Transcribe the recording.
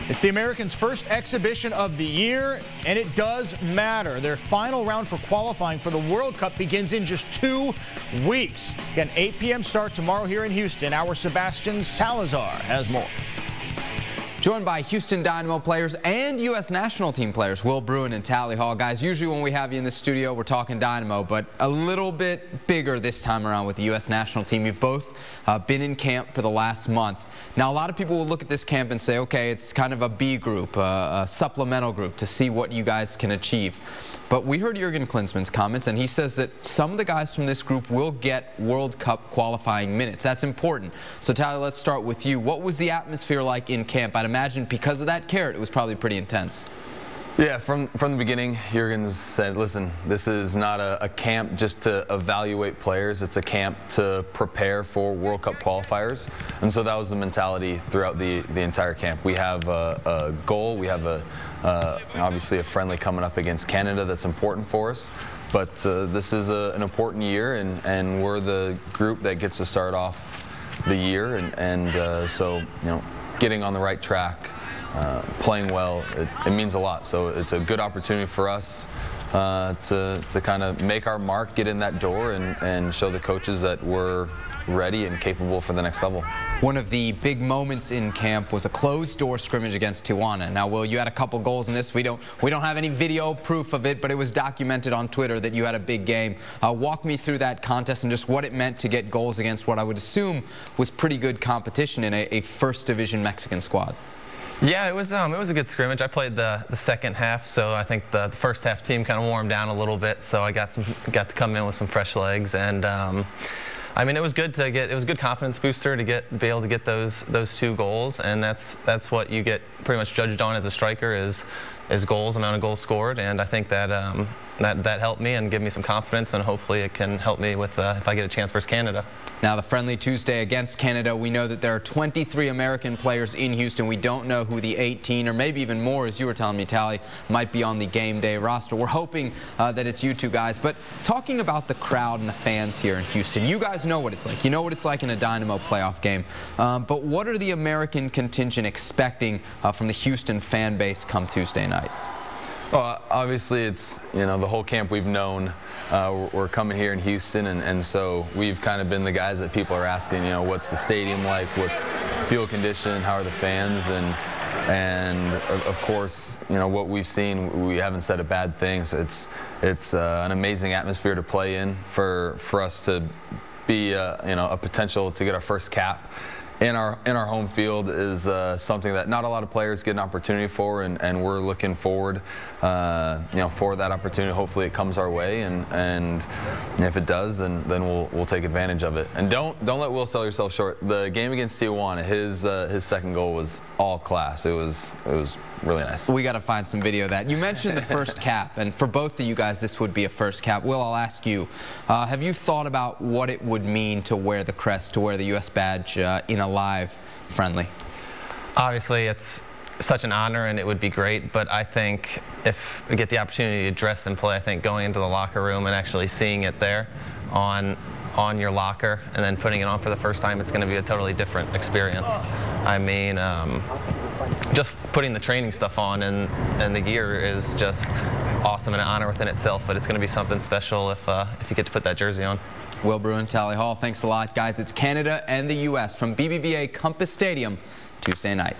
It's the Americans' first exhibition of the year, and it does matter. Their final round for qualifying for the World Cup begins in just 2 weeks. Again, 8 p.m. start tomorrow here in Houston. Our Sebastian Salazar has more. Joined by Houston Dynamo players and U.S. national team players, Will Bruin and Tally Hall. Guys, usually when we have you in the studio, we're talking Dynamo, but a little bit bigger this time around with the U.S. national team. You've both been in camp for the last month. Now, a lot of people will look at this camp and say, okay, it's kind of a B group, a supplemental group to see what you guys can achieve. But we heard Jurgen Klinsmann's comments, and he says that some of the guys from this group will get World Cup qualifying minutes. That's important. So, Tally, let's start with you. What was the atmosphere like in camp? I'd imagine because of that carrot, it was probably pretty intense. Yeah, from the beginning, Jurgen said, listen, this is not a camp just to evaluate players. It's a camp to prepare for World Cup qualifiers. And so that was the mentality throughout the entire camp. We have a goal. We have obviously a friendly coming up against Canada that's important for us. But this is an important year, and we're the group that gets to start off the year. So, you know, getting on the right track, playing well, it means a lot. So it's a good opportunity for us to kind of make our mark, get in that door, and show the coaches that we're ready and capable for the next level. One of the big moments in camp was a closed-door scrimmage against Tijuana. Now, Will, you had a couple goals in this. We don't have any video proof of it, but it was documented on Twitter that you had a big game. Walk me through that contest and just what it meant to get goals against what I would assume was pretty good competition in a first division Mexican squad. Yeah, it was a good scrimmage. I played the second half, so I think the first half team kind of warmed down a little bit. So I got to come in with some fresh legs, and I mean, it was good confidence booster to be able to get those 2 goals, and that's what you get pretty much judged on as a striker is goals, amount of goals scored, and I think that that helped me and give me some confidence, and hopefully it can help me with if I get a chance versus Canada. Now, the friendly Tuesday against Canada, we know that there are 23 American players in Houston. We don't know who the 18 or maybe even more, as you were telling me, Tally, might be on the game day roster. We're hoping that it's you two guys. But talking about the crowd and the fans here in Houston, you guys know what it's like. You know what it's like in a Dynamo playoff game. But what are the American contingent expecting from the Houston fan base come Tuesday night? Well, obviously, it's, you know, the whole camp we've known. We're coming here in Houston, and so we've kind of been the guys that people are asking, you know, what's the stadium like, what's field condition, how are the fans, and of course, you know, what we've seen, we haven't said a bad thing. So it's an amazing atmosphere to play in for us to be you know, a potential to get our first cap in our home field is something that not a lot of players get an opportunity for, and we're looking forward, you know, for that opportunity. Hopefully, it comes our way, and if it does, then we'll take advantage of it. And don't let Will sell yourself short. The game against Tijuana, his second goal was all class. It was really nice. We got to find some video of that. You mentioned the first cap, and for both of you guys, this would be a first cap. Will, I'll ask you, have you thought about what it would mean to wear the crest, to wear the U.S. badge in a live friendly? Obviously, it's such an honor, and it would be great, but I think if we get the opportunity to dress and play, I think going into the locker room and actually seeing it there on your locker and then putting it on for the first time, it's going to be a totally different experience. I mean, just putting the training stuff on and the gear is just awesome and an honor within itself, but it's going to be something special if you get to put that jersey on. Will Bruin, Tally Hall, thanks a lot, guys. It's Canada and the U.S. from BBVA Compass Stadium Tuesday night.